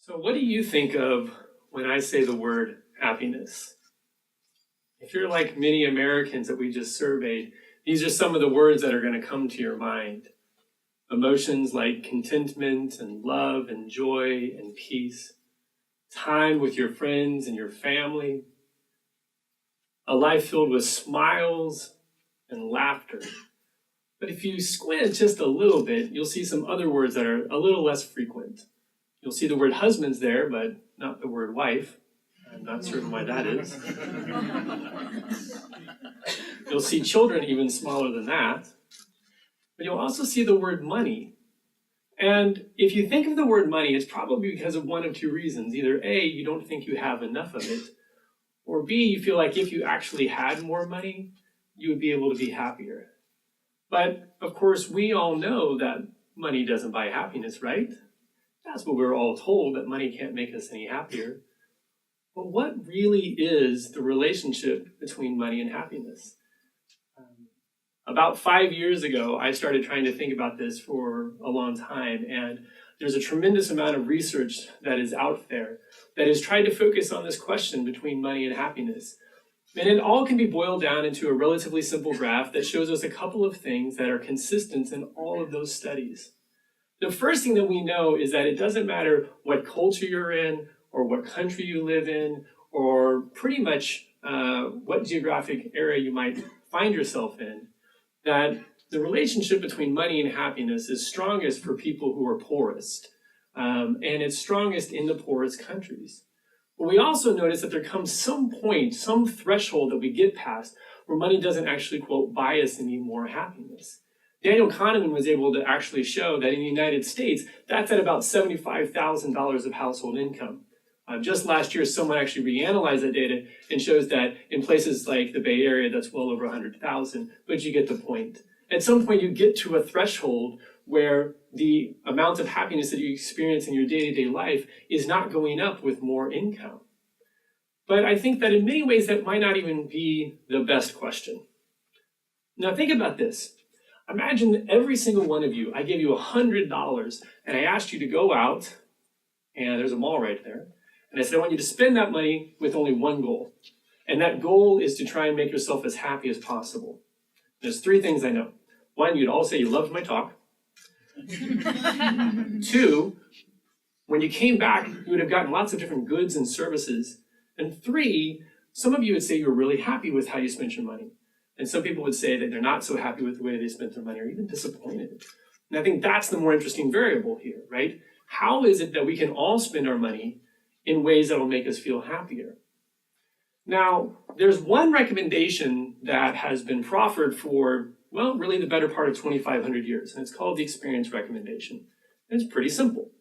So what do you think of when I say the word happiness? If you're like many Americans that we just surveyed, these are some of the words that are going to come to your mind. Emotions like contentment and love and joy and peace, time with your friends and your family, a life filled with smiles and laughter. But if you squint just a little bit, you'll see some other words that are a little less frequent. You'll see the word husbands there, but not the word wife. I'm not certain why that is. You'll see children even smaller than that. But you'll also see the word money. And if you think of the word money, it's probably because of one of two reasons. Either A, you don't think you have enough of it, or B, you feel like if you actually had more money, you would be able to be happier. But of course, we all know that money doesn't buy happiness, right? That's what we're all told, that money can't make us any happier. But what really is the relationship between money and happiness? About 5 years ago, I started trying to think about this for a long time, and there's a tremendous amount of research that is out there that has tried to focus on this question between money and happiness. And it all can be boiled down into a relatively simple graph that shows us a couple of things that are consistent in all of those studies. The first thing that we know is that it doesn't matter what culture you're in, or what country you live in, or pretty much what geographic area you might find yourself in, that the relationship between money and happiness is strongest for people who are poorest, and it's strongest in the poorest countries. But we also notice that there comes some point, some threshold that we get past where money doesn't actually, quote, buy us any more happiness. Daniel Kahneman was able to actually show that in the United States, that's at about $75,000 of household income. Just last year, someone actually reanalyzed that data and shows that in places like the Bay Area, that's well over 100,000, but you get the point. At some point, you get to a threshold where the amount of happiness that you experience in your day-to-day life is not going up with more income. But I think that in many ways, that might not even be the best question. Now, think about this. Imagine that every single one of you, I give you $100 and I asked you to go out, and there's a mall right there, and I said, I want you to spend that money with only one goal. And that goal is to try and make yourself as happy as possible. There's three things I know. One, you'd all say you loved my talk. Two, when you came back, you would have gotten lots of different goods and services. And three, some of you would say you were really happy with how you spent your money. And some people would say that they're not so happy with the way they spent their money, or even disappointed. And I think that's the more interesting variable here, right? How is it that we can all spend our money in ways that will make us feel happier? Now, there's one recommendation that has been proffered for, well, really the better part of 2,500 years, and it's called the Experience recommendation. And it's pretty simple.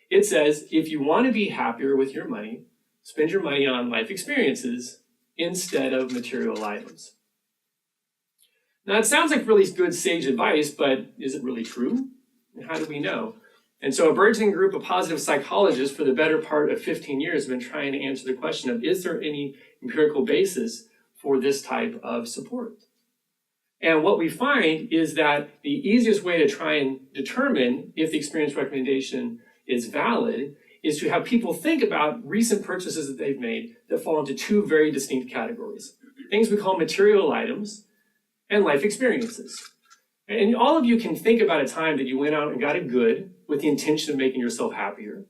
It says, if you want to be happier with your money, spend your money on life experiences instead of material items. Now, it sounds like really good sage advice, but is it really true? And how do we know? And so a burgeoning group of positive psychologists for the better part of 15 years have been trying to answer the question of, is there any empirical basis for this type of support? And what we find is that the easiest way to try and determine if the experience recommendation is valid is to have people think about recent purchases that they've made that fall into two very distinct categories. Things we call material items and life experiences. And all of you can think about a time that you went out and got a good with the intention of making yourself happier.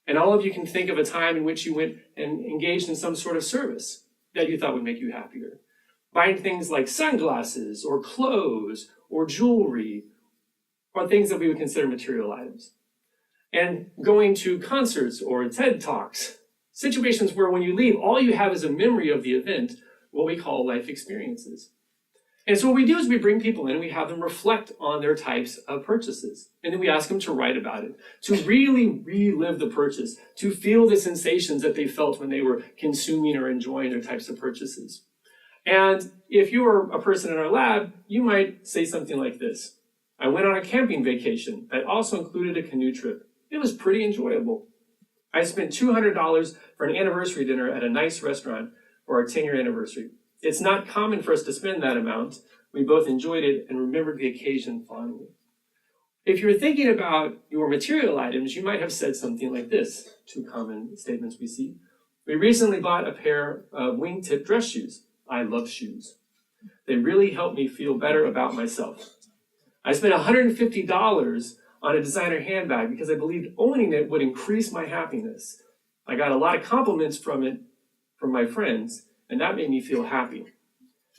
And all of you can think of a time in which you went and engaged in some sort of service that you thought would make you happier. Buying things like sunglasses or clothes or jewelry, or things that we would consider material items. And going to concerts or TED Talks, situations where when you leave, all you have is a memory of the event, what we call life experiences. And so what we do is we bring people in and we have them reflect on their types of purchases. And then we ask them to write about it, to really relive the purchase, to feel the sensations that they felt when they were consuming or enjoying their types of purchases. And if you were a person in our lab, you might say something like this. I went on a camping vacation that also included a canoe trip. It was pretty enjoyable. I spent $200 for an anniversary dinner at a nice restaurant for our 10-year anniversary. It's not common for us to spend that amount. We both enjoyed it and remembered the occasion fondly. If you're thinking about your material items, you might have said something like this, two common statements we see. We recently bought a pair of wingtip dress shoes. I love shoes. They really help me feel better about myself. I spent $150 on a designer handbag because I believed owning it would increase my happiness. I got a lot of compliments from it from my friends, and that made me feel happy.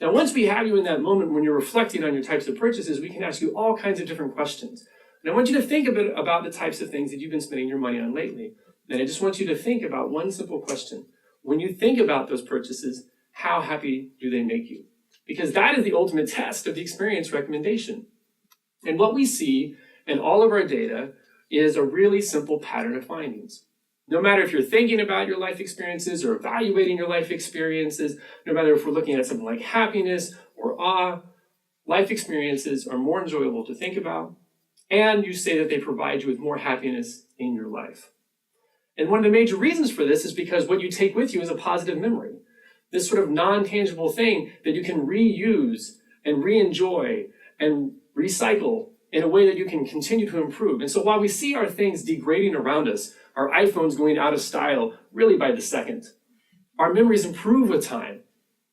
Now, once we have you in that moment when you're reflecting on your types of purchases, we can ask you all kinds of different questions. And I want you to think a bit about the types of things that you've been spending your money on lately. And I just want you to think about one simple question. When you think about those purchases, how happy do they make you? Because that is the ultimate test of the experience recommendation. And what we see in all of our data is a really simple pattern of findings. No matter if you're thinking about your life experiences or evaluating your life experiences, no matter if we're looking at something like happiness or awe, life experiences are more enjoyable to think about, and you say that they provide you with more happiness in your life. And one of the major reasons for this is because what you take with you is a positive memory. This sort of non-tangible thing that you can reuse and re-enjoy and recycle in a way that you can continue to improve. And so while we see our things degrading around us, our iPhones going out of style really by the second, our memories improve with time,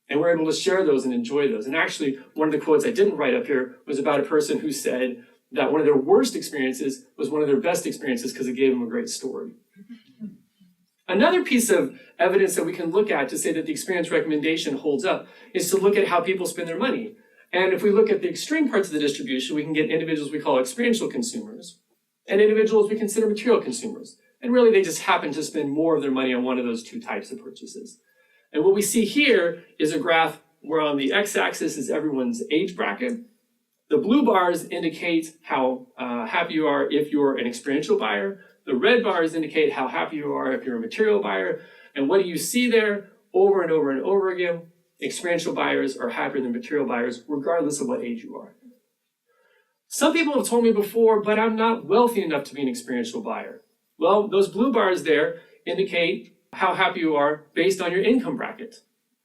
and we're able to share those and enjoy those. And actually, one of the quotes I didn't write up here was about a person who said that one of their worst experiences was one of their best experiences because it gave them a great story. Another piece of evidence that we can look at to say that the experience recommendation holds up is to look at how people spend their money. And if we look at the extreme parts of the distribution, we can get individuals we call experiential consumers and individuals we consider material consumers. And really, they just happen to spend more of their money on one of those two types of purchases. And what we see here is a graph where on the x-axis is everyone's age bracket. The blue bars indicate how happy you are if you're an experiential buyer. The red bars indicate how happy you are if you're a material buyer. And what do you see there over and over and over again? Experiential buyers are happier than material buyers, regardless of what age you are. Some people have told me before, but I'm not wealthy enough to be an experiential buyer. Well, those blue bars there indicate how happy you are based on your income bracket.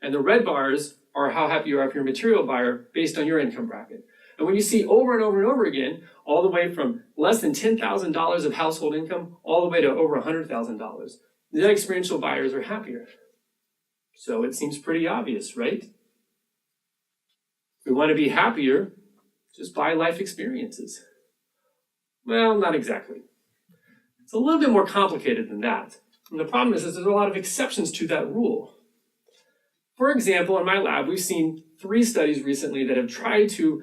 And the red bars are how happy you are if you're a material buyer based on your income bracket. And when you see over and over and over again, all the way from less than $10,000 of household income, all the way to over $100,000, the experiential buyers are happier. So it seems pretty obvious, right? If we want to be happier, just buy life experiences. Well, not exactly. It's a little bit more complicated than that. And the problem is there's a lot of exceptions to that rule. For example, in my lab, we've seen 3 studies recently that have tried to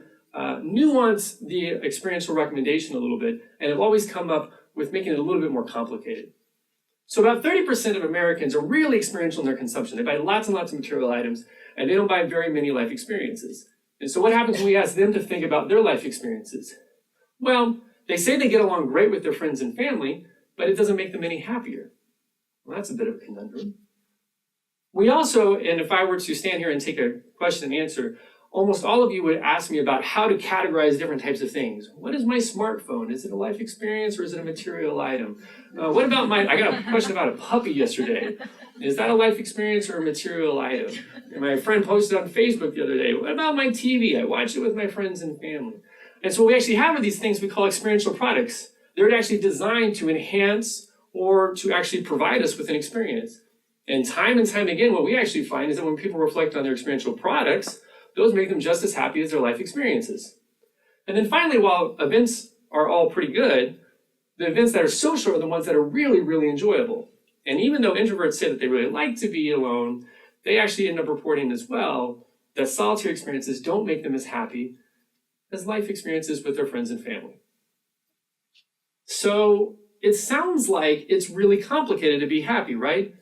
nuance the experiential recommendation a little bit, and have always come up with making it a little bit more complicated. So about 30% of Americans are really experiential in their consumption. They buy lots and lots of material items, and they don't buy very many life experiences. And so what happens when we ask them to think about their life experiences? Well, they say they get along great with their friends and family, but it doesn't make them any happier. Well, that's a bit of a conundrum. We also, and if I were to stand here and take a question and answer, almost all of you would ask me about how to categorize different types of things. What is my smartphone? Is it a life experience or is it a material item? What about I got a question about a puppy yesterday. Is that a life experience or a material item? And my friend posted on Facebook the other day, what about my TV? I watch it with my friends and family. And so what we actually have are these things we call experiential products. They're actually designed to enhance or to actually provide us with an experience. And time again, what we actually find is that when people reflect on their experiential products, those make them just as happy as their life experiences. And then finally, while events are all pretty good, the events that are social are the ones that are really, really enjoyable. And even though introverts say that they really like to be alone, they actually end up reporting as well that solitary experiences don't make them as happy as life experiences with their friends and family. So it sounds like it's really complicated to be happy, right?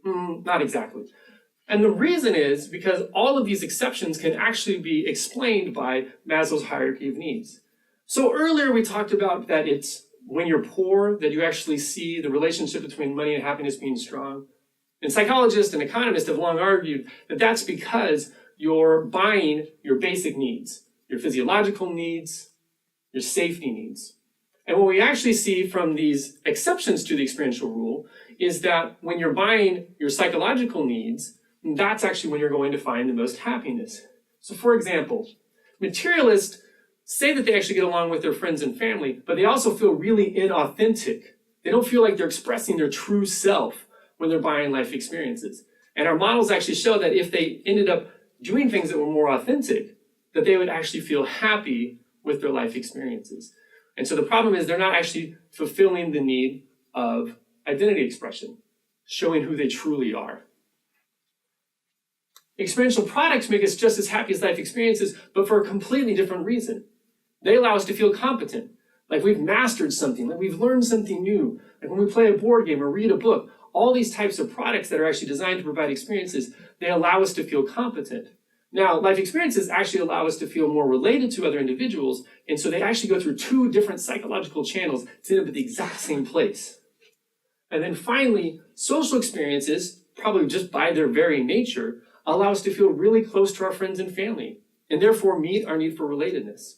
Not exactly. And the reason is because all of these exceptions can actually be explained by Maslow's hierarchy of needs. So earlier we talked about that it's when you're poor that you actually see the relationship between money and happiness being strong. And psychologists and economists have long argued that that's because you're buying your basic needs, your physiological needs, your safety needs. And what we actually see from these exceptions to the experiential rule is that when you're buying your psychological needs, that's actually when you're going to find the most happiness. So for example, materialists say that they actually get along with their friends and family, but they also feel really inauthentic. They don't feel like they're expressing their true self when they're buying life experiences. And our models actually show that if they ended up doing things that were more authentic, that they would actually feel happy with their life experiences. And so the problem is they're not actually fulfilling the need of identity expression, showing who they truly are. Experiential products make us just as happy as life experiences, but for a completely different reason. They allow us to feel competent, like we've mastered something, like we've learned something new, like when we play a board game or read a book. All these types of products that are actually designed to provide experiences, they allow us to feel competent. Now, life experiences actually allow us to feel more related to other individuals, and so they actually go through two different psychological channels to end up at the exact same place. And then finally, social experiences, probably just by their very nature, allow us to feel really close to our friends and family, and therefore meet our need for relatedness.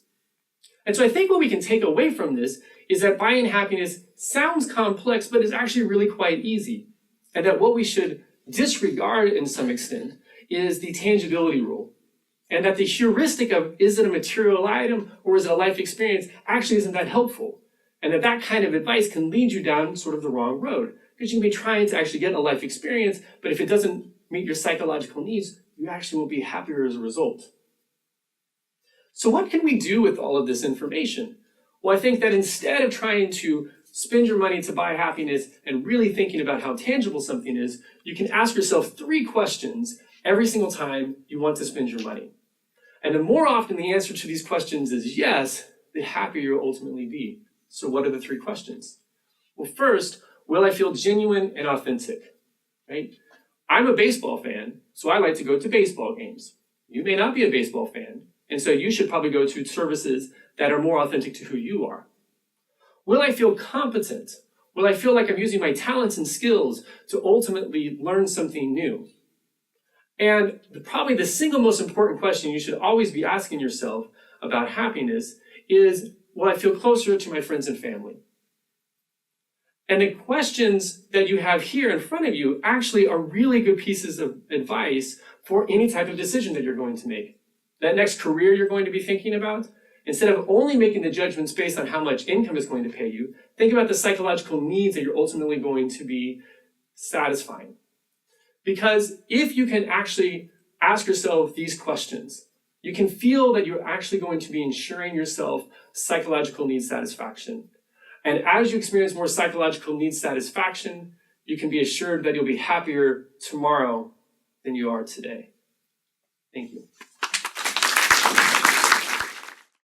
And so I think what we can take away from this is that buying happiness sounds complex, but is actually really quite easy. And that what we should disregard in some extent is the tangibility rule. And that the heuristic of, is it a material item or is it a life experience, actually isn't that helpful. And that kind of advice can lead you down sort of the wrong road. Because you can be trying to actually get a life experience, but if it doesn't meet your psychological needs, you actually will be happier as a result. So what can we do with all of this information? Well, I think that instead of trying to spend your money to buy happiness and really thinking about how tangible something is, you can ask yourself 3 questions every single time you want to spend your money. And the more often the answer to these questions is yes, the happier you'll ultimately be. So what are the 3 questions? Well, first, will I feel genuine and authentic, right? I'm a baseball fan, so I like to go to baseball games. You may not be a baseball fan, and so you should probably go to services that are more authentic to who you are. Will I feel competent? Will I feel like I'm using my talents and skills to ultimately learn something new? And probably the single most important question you should always be asking yourself about happiness is, will I feel closer to my friends and family? And the questions that you have here in front of you actually are really good pieces of advice for any type of decision that you're going to make. That next career you're going to be thinking about, instead of only making the judgments based on how much income is going to pay you, think about the psychological needs that you're ultimately going to be satisfying. Because if you can actually ask yourself these questions, you can feel that you're actually going to be ensuring yourself psychological needs satisfaction. And as you experience more psychological needs satisfaction, you can be assured that you'll be happier tomorrow than you are today. Thank you.